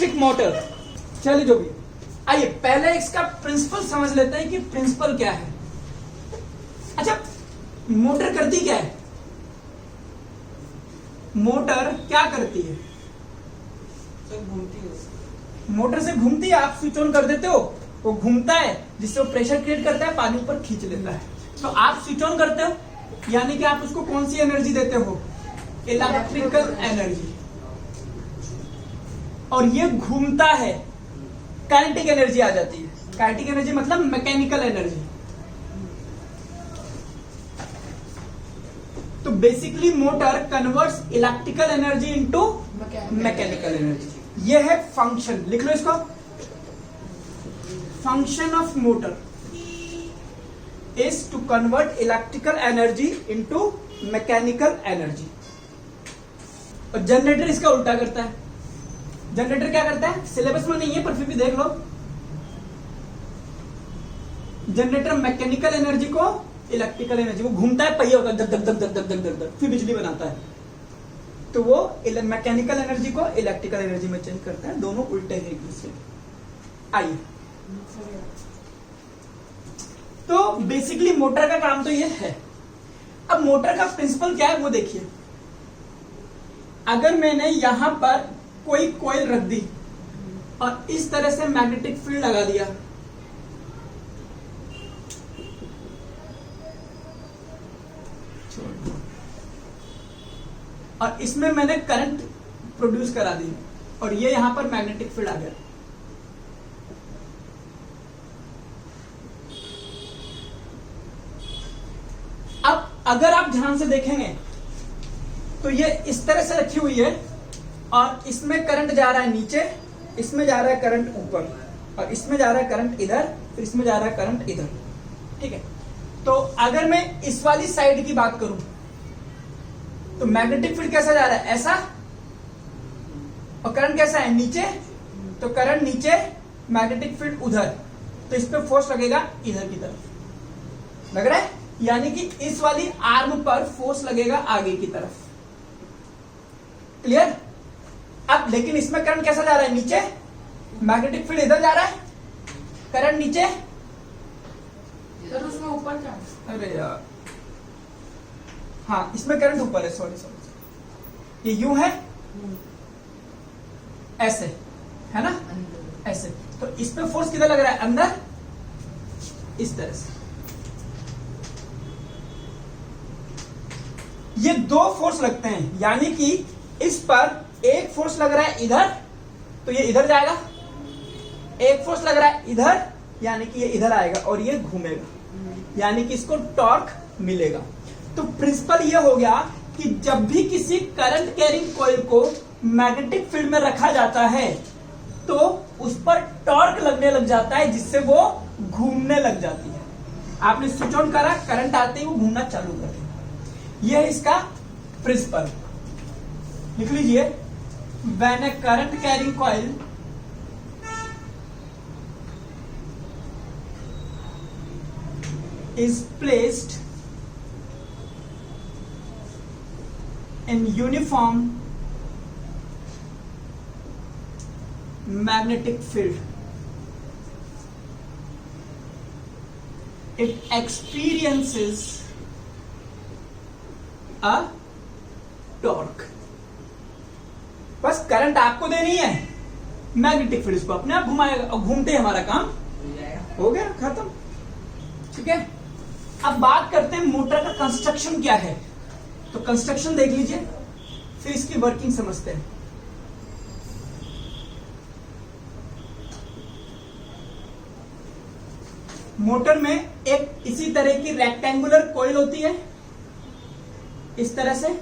Electric motor. चलिए जो भी, आइए पहले इसका प्रिंसिपल समझ लेते हैं कि प्रिंसिपल क्या है। अच्छा, मोटर करती क्या है? मोटर क्या करती है? घूमती है। मोटर से घूमती है, आप स्विच ऑन कर देते हो, वो घूमता है, जिससे वो प्रेशर क्रिएट करता है, पानी ऊपर खींच लेता है। तो आप स्विच ऑन करते हो, यानी कि आप उसको कौन सी एनर्जी देते हो? Electrical energy. और ये घूमता है, काइनेटिक एनर्जी आ जाती है। काइनेटिक एनर्जी मतलब मैकेनिकल एनर्जी। तो basically motor converts electrical energy into mechanical energy. ये है फंक्शन, लिख लो इसको। Function of motor is to convert electrical energy into mechanical energy. और जनरेटर इसका उल्टा करता है। जनरेटर क्या करता है? सिलेबस में नहीं है पर फिर भी देख लो। जनरेटर मैकेनिकल एनर्जी को इलेक्ट्रिकल एनर्जी, वो घूमता है, पहिया होता है, धक धक धक धक धक धक धक, फिर बिजली बनाता है। तो वो मैकेनिकल एनर्जी को इलेक्ट्रिकल एनर्जी में चेंज करता है। दोनों उल्टे हैं एक दूसरे। आइए, तो बेसिकली मोटर का काम तो ये है। अब मोटर का प्रिंसिपल क्या है वो देखिए। अगर मैंने यहां पर कोई कॉइल रख दी और इस तरह से मैग्नेटिक फील्ड लगा दिया, और इसमें मैंने करंट प्रोड्यूस करा दी, और ये यहां पर मैग्नेटिक फील्ड आ गया, अब अगर आप ध्यान से देखेंगे तो ये इस तरह से रखी हुई है, और इसमें करंट जा रहा है नीचे, इसमें जा रहा है करंट ऊपर, और इसमें जा रहा है करंट इधर, फिर इसमें जा रहा है करंट इधर। ठीक है, तो अगर मैं इस वाली साइड की बात करूं तो मैग्नेटिक फील्ड कैसा जा रहा है? ऐसा। और करंट कैसा है? नीचे। तो करंट नीचे, मैग्नेटिक फील्ड उधर, तो इस पे फोर्स लगेगा इधर की तरफ, लग रहा है? यानी कि इस वाली आर्म पर फोर्स लगेगा आगे की तरफ। क्लियर? अब लेकिन इसमें करंट कैसा जा रहा है? नीचे। मैग्नेटिक फील्ड इधर जा रहा है, करंट नीचे, सर उसमें ऊपर क्या? अरे यार, हाँ इसमें करंट ऊपर है, सॉरी सॉरी, ये यूं है, ऐसे है ना, ऐसे। तो इस पे फोर्स किधर लग रहा है? अंदर, इस तरह से। ये दो फोर्स लगते हैं, यानी कि इस पर एक फोर्स लग रहा है इधर, तो ये इधर जाएगा, एक फोर्स लग रहा है इधर, यानी कि ये इधर आएगा और ये घूमेगा, यानी कि इसको टॉर्क मिलेगा। तो प्रिंसिपल ये हो गया कि जब भी किसी करंट कैरिंग कॉइल को मैग्नेटिक फील्ड में रखा जाता है तो उस पर टॉर्क लगने लग जाता है, जिससे वो घूमने लग जाती है। आपने स्विच ऑन करा, करंट आते ही वो घूमना चालू कर देगा। यह है इसका प्रिंसिपल। लिख लीजिए, when A current carrying coil is placed in uniform magnetic field, it experiences a torque। बस करंट आपको देनी है, मैग्नेटिक फील्ड इसको अपने आप घुमाएगा, और घूमते ही हमारा काम हो गया, खत्म। ठीक है, अब बात करते हैं मोटर का कंस्ट्रक्शन क्या है। तो कंस्ट्रक्शन देख लीजिए, फिर इसकी वर्किंग समझते हैं। मोटर में एक इसी तरह की रेक्टेंगुलर कॉइल होती है, इस तरह से।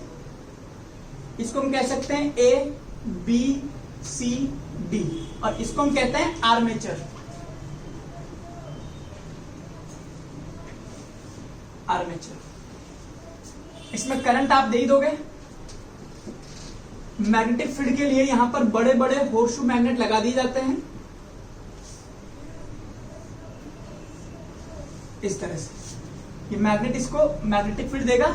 इसको हम कह सकते हैं ए बी सी डी, और इसको हम कहते हैं आर्मेचर। आर्मेचर, इसमें करंट आप दे ही दोगे। मैग्नेटिक फील्ड के लिए यहां पर बड़े बड़े होर्सशू मैग्नेट लगा दिए जाते हैं, इस तरह से। ये मैग्नेट इसको मैग्नेटिक फील्ड देगा,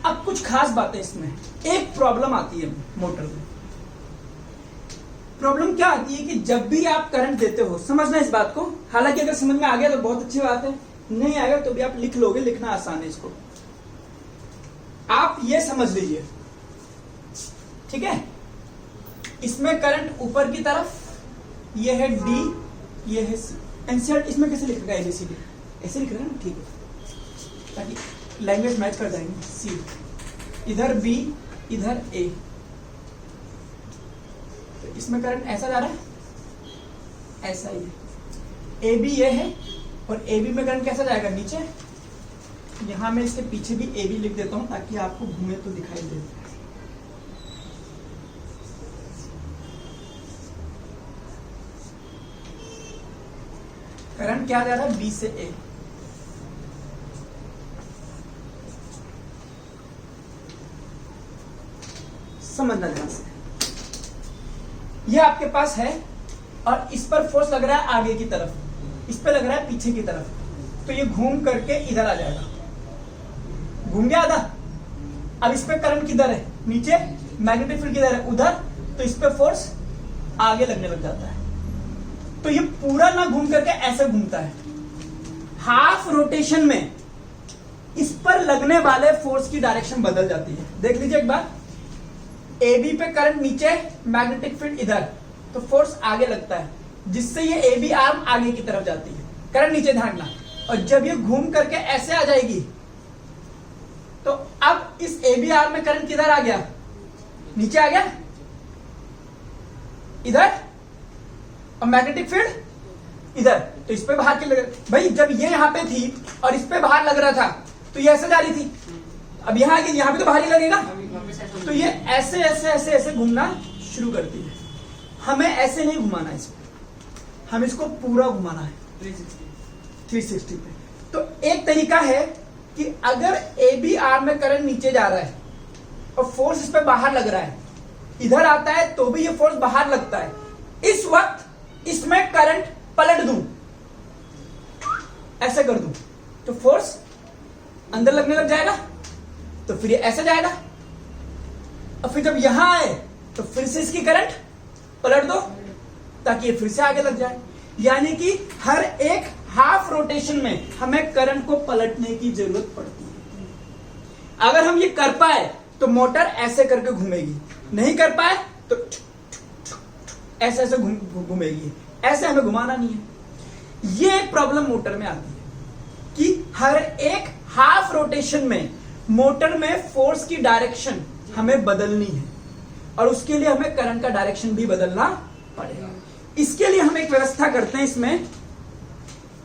अब कुछ कुछ खास बातें इसमें, एक प्रॉब्लम आती है मोटर में। प्रॉब्लम क्या आती है कि जब भी आप करंट देते हो, समझना इस बात को, हालांकि अगर समझ में आ गया तो बहुत अच्छी बात है, नहीं आएगा तो भी आप लिख लोगे, लिखना आसान है इसको। आप ये समझ लीजिए, ठीक है, इसमें करंट ऊपर की तरफ, ये है डी, ये है सी। एनसीईआरटी इसमें कैसे लिखेगा एबीसीडी? ऐसे लिख रहे हैं ना, ठीक है, ताकि लैंग्वेज मैच कर जाएंगे। सी, इधर बी, इधर ए, तो इसमें करंट ऐसा जा रहा है, ऐसा ही है। ए बी ये है, और ए बी में करंट कैसा जाएगा? नीचे। यहां मैं इसके पीछे भी ए बी लिख देता हूं ताकि आपको घूमे तो दिखाई दे। करंट क्या जा रहा है? बी से ए। समझना ध्यान से, ये आपके पास है और इस पर फोर्स लग रहा है आगे की तरफ, इस पे लग रहा है पीछे की तरफ, तो ये घूम करके इधर आ जाएगा। घूम गया आधा। अब इस पे करंट किधर है? नीचे। मैग्नेटिक फील्ड किधर है? उधर। तो इस पे फोर्स आगे लगने लग जाता है, तो ये पूरा ना घूम करके ऐसे घूमता है। हाफ रोटेशन में इस पर लगने वाले फोर्स की डायरेक्शन बदल जाती है। देख लीजिए एक बार, ए बी पे करंट नीचे, मैग्नेटिक फील्ड इधर, तो फोर्स आगे लगता है, जिससे ये ए बी आर्म आगे की तरफ जाती है, करंट नीचे ध्यान। और जब ये घूम करके ऐसे आ जाएगी, तो अब इस ए बी आर्म में करंट किधर आ गया? नीचे आ गया, इधर, और मैग्नेटिक फील्ड इधर, तो इस पे बाहर की लग, भाई जब ये यहां पे थी और इस पे बाहर लग रहा था तो ये ऐसे जा रही थी, अब यहां आ गई, यहां पे तो बाहर ही लगेगा, तो ये ऐसे ऐसे ऐसे ऐसे घूमना शुरू करती है। हमें ऐसे नहीं घुमाना, इसको हम इसको पूरा घुमाना है 360 पे। तो एक तरीका है कि अगर ए बी आर्म में करंट नीचे जा रहा है और फोर्स इस पे बाहर लग रहा है, इधर आता है तो भी ये फोर्स बाहर लगता है, इस वक्त इसमें करंट पलट दूं, ऐसे कर दूं, तो फोर्स अंदर लगने लग जाएगा, तो फिर ये ऐसे जाएगा, और फिर जब यहां आए तो फिर से इसकी करंट पलट दो ताकि ये फिर से आगे लग जाए। यानी कि हर एक हाफ रोटेशन में हमें करंट को पलटने की जरूरत पड़ती है। अगर हम ये कर पाए तो मोटर ऐसे करके घूमेगी, नहीं कर पाए तो ऐसे ऐसे घूमेगी, ऐसे हमें घुमाना नहीं है। ये एक प्रॉब्लम मोटर में आती है कि हर एक हाफ रोटेशन में मोटर में फोर्स की डायरेक्शन हमें बदलनी है, और उसके लिए हमें करंट का डायरेक्शन भी बदलना पड़ेगा। इसके लिए हम एक व्यवस्था करते हैं, इसमें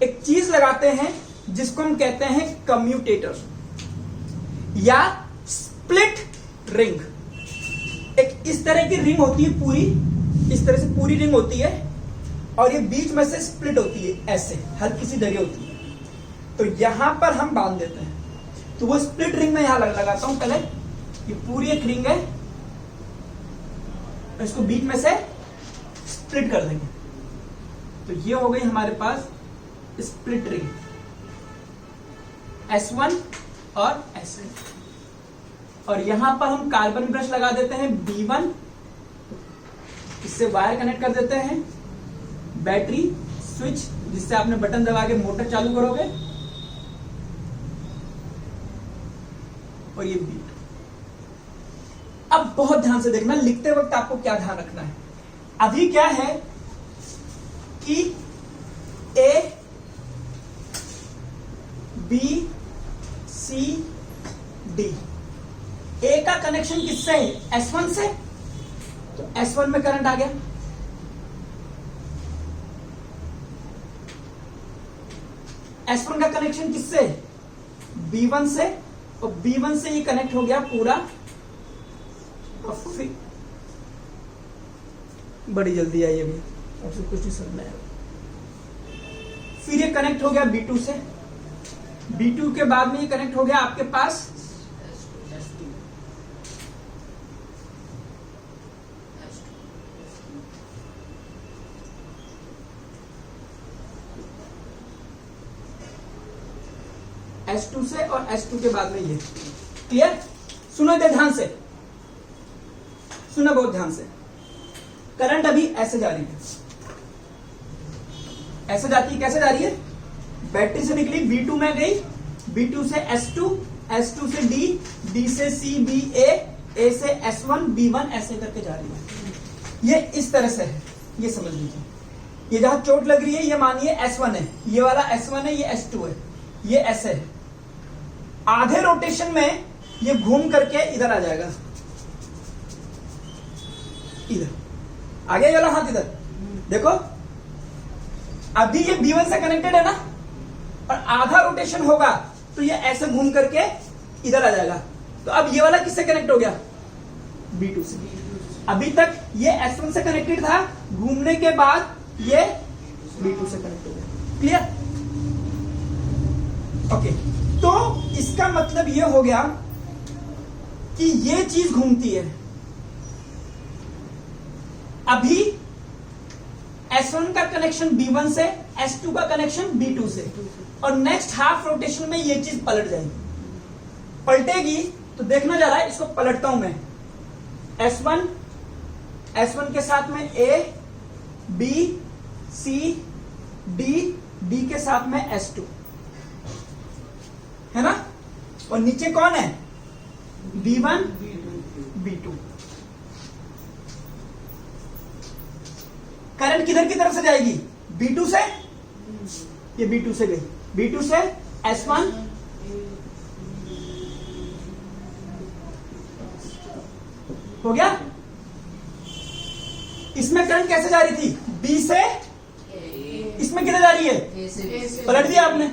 एक चीज लगाते हैं जिसको हम कहते हैं कम्यूटेटर या स्प्लिट रिंग। एक इस तरह की रिंग होती है पूरी, इस तरह से पूरी रिंग होती है, और ये बीच में से स्प्लिट होती है, ऐसे हल्की सी दरी होती है, तो यहां पर हम बांध देते हैं। तो वो स्प्लिट रिंग में यहां लगाता हूं। पहले ये पूरी एक रिंग है, इसको बीच में से स्प्लिट कर देंगे, तो ये हो गई हमारे पास स्प्लिट रिंग S1 और S2। और यहां पर हम कार्बन ब्रश लगा देते हैं B1, इससे वायर कनेक्ट कर देते हैं, बैटरी स्विच जिससे आपने बटन दबा के मोटर चालू करोगे, और ये B2। अब बहुत ध्यान से देखना, लिखते वक्त आपको क्या ध्यान रखना है। अभी क्या है कि A B C D, A का कनेक्शन किससे है? S1 से, तो S1 में करंट आ गया, S1 का कनेक्शन किससे? B1 से, और B1 से ये कनेक्ट हो गया पूरा, और फिर बड़ी जल्दी आई अभी, अब से कुछ नहीं समझ आया। फिर ये कनेक्ट हो गया B2 से, B2 के बाद में ये कनेक्ट हो गया आपके पास S2 से, और S2 के बाद में ये। क्लियर? सुनो इधर ध्यान से, सुनो बहुत ध्यान से। करंट अभी ऐसे जा रही है, ऐसे जाती है। कैसे जा रही है? बैटरी से निकली, B2 में गई, B2 से S2, S2 से D, D से C, B, A से S1, B1 ऐसे करके जा रही है। ये इस तरह से है, ये समझ लीजिए। ये जहां चोट लग रही है ये मानिए S1 है, ये वाला S1 है, ये S2 है, ये ऐसे है। आधे रोटेशन में ये घूम करके इधर आ जाएगा, इधर आ गया ये वाला हाथ इधर। देखो अभी ये B1 से कनेक्टेड है ना, और आधा रोटेशन होगा तो ये ऐसे घूम करके इधर आ जाएगा। तो अब ये वाला किससे कनेक्ट हो गया? B2 से। अभी तक ये S1 से कनेक्टेड था, घूमने के बाद ये B2 से कनेक्ट हो गया। क्लियर? ओके, तो इसका मतलब ये हो गया कि ये चीज घूमती है। अभी S1 का कनेक्शन B1 से, S2 का कनेक्शन B2 से, और नेक्स्ट हाफ रोटेशन में ये चीज पलट जाएगी। पलटेगी तो देखना जा रहा है, इसको पलटता हूं मैं। S1 के साथ में A, B, C, D के साथ में S2 है ना, और नीचे कौन है? B1, B2। करंट किधर की तरफ से जाएगी? B2 से, ये B2 से गई, B2 से S1, हो गया। इसमें करंट कैसे जा रही थी? B से, इसमें किधर जा रही है? पलट दिया आपने,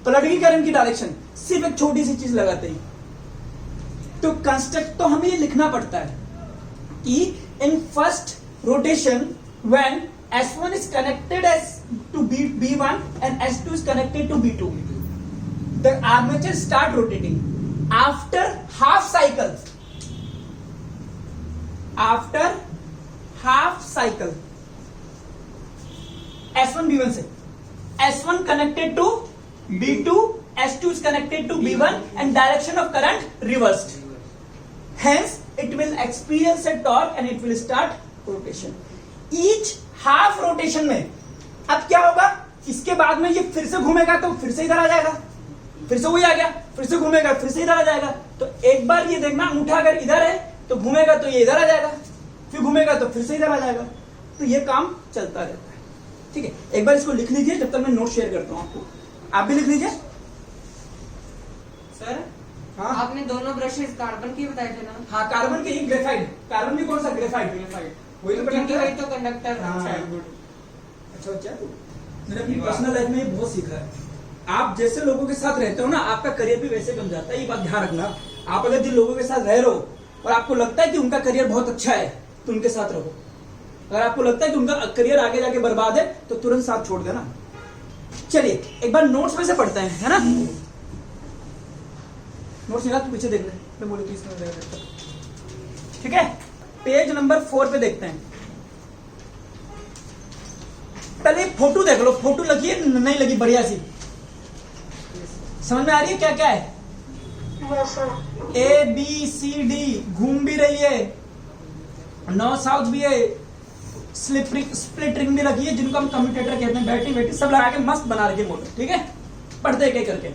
पलट गई करंट की डायरेक्शन। सिर्फ एक छोटी सी चीज लगाते ही तो कंस्ट्रक्ट तो हमें ये लिखना पड़ता है कि in first rotation when S1 is connected to B1 and S2 is connected to B2, the armature start rotating. After half cycle, S1 B1 से, S1 connected to B2, S2 is connected to B1 and direction of current reversed. Hence, it will experience a torque and it will start rotation. Each half rotation में अब क्या होगा? इसके बाद में ये फिर से घूमेगा तो फिर से इधर आ जाएगा, फिर से वही आ गया, फिर से घूमेगा, फिर से इधर आ जाएगा। तो एक बार ये देखना, अंगूठा अगर इधर है तो घूमेगा तो ये इधर आ जाएगा, फिर घूमेगा तो फिर से इधर आ जाएगा। तो ये काम चलता रहता है। ठीक है, एक बार इसको लिख लीजिए जब तक मैं नोट शेयर करता हूं आपको। आप भी लिख लीजिए। सर हाँ, आपने दोनों ब्रशेस कार्बन के बताए थे ना? हाँ, कार्बन के ही, ग्रेफाइट। कार्बन भी कौन सा? ग्रेफाइट। वही तो क्योंकि कंडक्टर वही है। तो कंडक्टर। हाँ। अच्छा गुड। अच्छा बच्चा, मैंने अपनी पर्सनल लाइफ में ये बहुत सीखा है। आप जैसे लोगों के साथ रहते हो ना, आपका करियर भी वैसे बन जाता है। ये बात ध्यान रखना। आप अगर जिन लोगों के साथ रह रहे हो और आपको लगता है कि उनका करियर बहुत अच्छा है तो उनके साथ रहो। अगर आपको लगता है कि उनका करियर आगे जाके बर्बाद है तो तुरंत साथ छोड़ देना। चलिए एक बार नोट्स में से पढ़ते हैं, है ना? नोट्स निकाल, तू पीछे देख ले, मैं बोलूँ कि इसमें देखता। ठीक है, पेज नंबर 4 पे देखते हैं। पहले फोटो देख लो, फोटो लगी है नहीं लगी, बढ़िया सी समझ में आ रही है क्या क्या है? ABCD घूम भी रही है, नॉर्थ साउथ भी है, स्प्लिट रिंग भी रखी है, जिनको हम कम्यूटेटर कहते हैं, बैटरी सब लगा के मस्त बना रखी है मोटर। ठीक है, पढ़ते एक करके।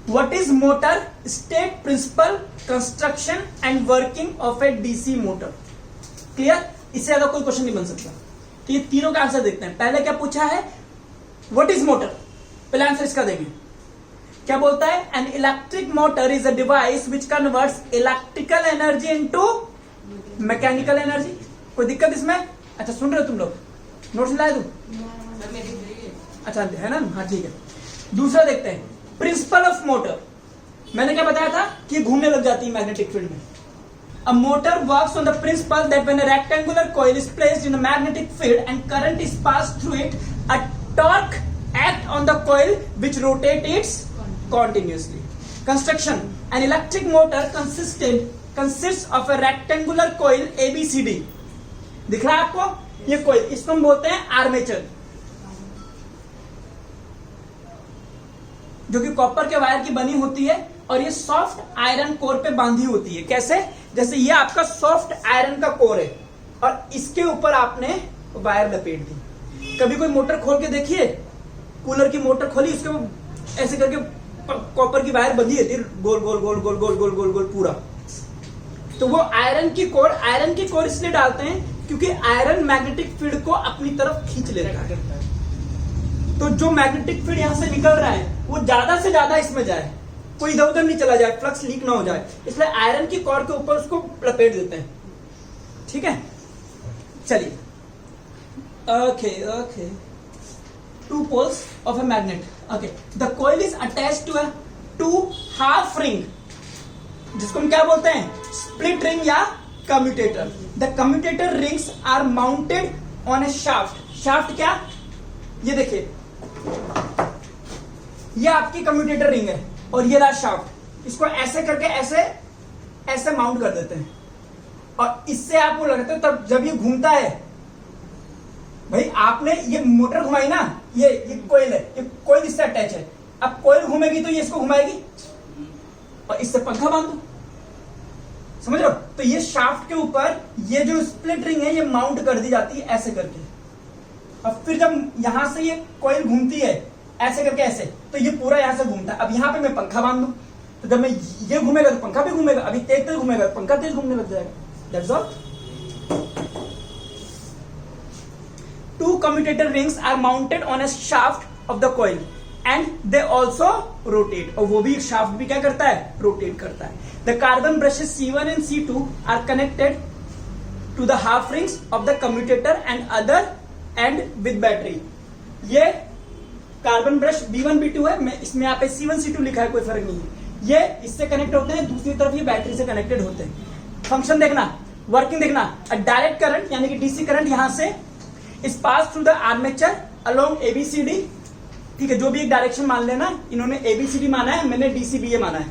What is motor? State, principle, construction and working of a DC motor. Clear? इससे ज्यादा कोई क्वेश्चन नहीं बन सकता। तो ये तीनों का आंसर देखते हैं। पहले क्या पूछा है? What is motor? पहले आंसर इसका देंगे। क्या बोलता है? An electric motor is a device which converts electrical energy into mechanical energy. कोई दिक्कत इसमें? अच्छा सुन रहे हो तुम लोग? नोट्स लाए तुम? सर मेरी है। अच्छा है ना? हाँ ठीक है। दूसरा देखते हैं, प्रिंसिपल ऑफ मोटर। मैंने क्या बताया था कि घूमने लग जाती है मैग्नेटिक फील्ड में। A motor works on the principle that when a rectangular coil is placed in a magnetic field and current is passed through it, a torque acts on the coil which rotates it continuously. Construction: an electric motor consists of a rectangular coil ABCD. दिख रहा है आपको? ये कोयल, इसको हम बोलते हैं armature, जो कि कॉपर के वायर की बनी होती है और ये सॉफ्ट आयरन कोर पे बांधी होती है। कैसे? जैसे ये आपका सॉफ्ट आयरन का कोर है और इसके ऊपर आपने वायर लपेट दी। कभी कोई मोटर खोल के देखिए, कूलर की मोटर खोली, उसके ऊपर ऐसे करके कॉपर की वायर बंधी रहती है, गोल गोल गोल गोल गोल गोल गोल गोल पूरा। तो वो आयरन की कोर इसलिए डालते हैं क्योंकि आयरन मैग्नेटिक फील्ड को अपनी तरफ खींच लेता है। तो जो मैग्नेटिक फील्ड यहां से निकल रहा है वो ज्यादा से ज्यादा इसमें जाए, कोई इधर उधर नहीं चला जाए, फ्लक्स लीक ना हो जाए, इसलिए आयरन की कोर के ऊपर उसको लपेट देते हैं। ठीक है, चलिए। Okay, two poles of a magnet. Okay, the coil is attached to a two half ring, जिसको हम क्या बोलते हैं? स्प्लिट रिंग या commutator. The commutator rings are mounted on a shaft. Shaft क्या? ये देखिए, ये आपकी कम्यूटेटर रिंग है और ये रहा शाफ्ट। इसको ऐसे करके ऐसे माउंट कर देते हैं और इससे आपको लगता है तब जब ये घूमता है, भाई आपने ये मोटर घुमाई ना, ये कोयल है, ये कोयल इससे अटैच है। अब कोयल घूमेगी तो ये इसको घुमाएगी और इससे पंखा बांध दो, समझ रहे हो? तो ये शाफ्ट के ऊपर ये जो स्प्लिट रिंग है ये माउंट कर दी जाती है ऐसे करके। और फिर जब यहां से ये कोयल घूमती है ऐसे करके ऐसे, तो ये पूरा यहां से घूमता है। अब यहां पे मैं पंखा बांध दूं तो जब मैं ये घूमेगा तो पंखा भी घूमेगा, अभी तेज घूमेगा तो पंखा तेज घूमने लग जाएगा। That's all. Two commutator rings are mounted on a shaft of the coil and they also rotate. और वो भी shaft भी क्या करता है? rotate करता है। The carbon brushes C1 and C2 are connected to the half rings of the commutator and other end with battery. ये कार्बन ब्रश B1 B2 है, मैं इसमें यहाँ पे C1 C2 लिखा है, कोई फर्क नहीं है। ये इससे कनेक्ट होते हैं, दूसरी तरफ ये बैटरी से कनेक्टेड होते हैं। फंक्शन देखना, वर्किंग देखना। डायरेक्ट करंट यानी कि डीसी करंट यहां से is pass through the armature along ABCD. ठीक है, जो भी एक डायरेक्शन मान लेना, इन्होंने एबीसीडी माना है, मैंने डीसीबीए माना है।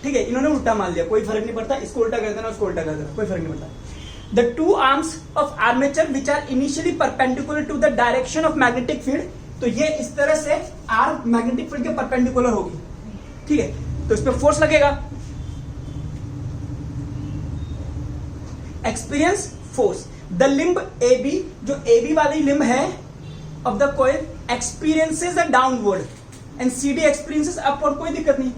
ठीक है, इन्होंने उल्टा मान लिया, कोई फर्क नहीं पड़ता, इसको उल्टा कर देना, उसको उल्टा कर देना, कोई फर्क नहीं पड़ता। The two arms of armature which are initially perpendicular to the direction of magnetic field. तो ये इस तरह से आर्म मैग्नेटिक फील्ड के परपेंडिकुलर होगी। ठीक है, तो इस पर फोर्स लगेगा, experience force. The limb AB, जो AB वाली लिम्ब है of the coil, experiences the downward and CD experiences upward. कोई दिक्कत नहीं,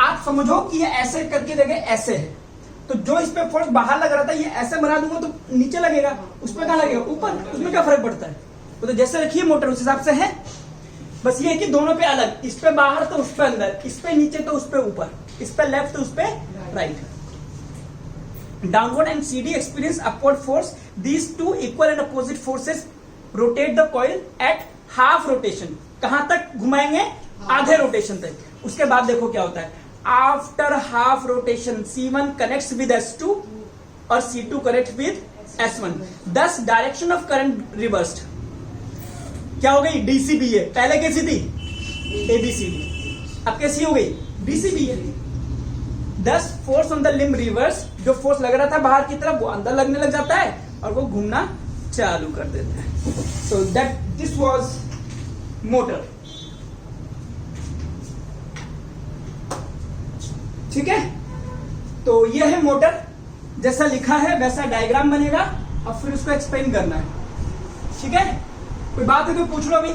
आप समझो कि ये ऐसे करके देखे ऐसे है, तो जो इस पे फोर्स बाहर लग रहा था ये ऐसे बना दूंगा तो नीचे लगेगा, उस पर कहां लगेगा? ऊपर। उसमें क्या फर्क पड़ता है? तो जैसे रखिए मोटर उस हिसाब से है, बस ये है कि दोनों पे अलग, इस पे बाहर तो उस पे अंदर, इस पे नीचे तो उस पे ऊपर, इस पे लेफ्ट तो उस पे right. Downward and CD experience upward force. These two equal and opposite forces rotate the coil at half rotation. कहां तक घुमाएंगे? आधे रोटेशन तक। उसके बाद देखो क्या होता है, after half rotation C1 connects with S2 और C2 connects with S1. Thus direction of current reversed. क्या हो गई? DCBA। पहले कैसी थी? ABCD। अब कैसी हो गई? DCBA। Thus force on the limb reverse, जो फोर्स लग रहा था बाहर की तरफ वो अंदर लगने लग जाता है और वो घूमना चालू कर देता है। So that this was motor। ठीक है, तो ये है मोटर, जैसा लिखा है वैसा डायग्राम बनेगा और फिर उसको एक्सप्लेन करना है। ठीक है, कोई बात है तो पूछ लो अभी।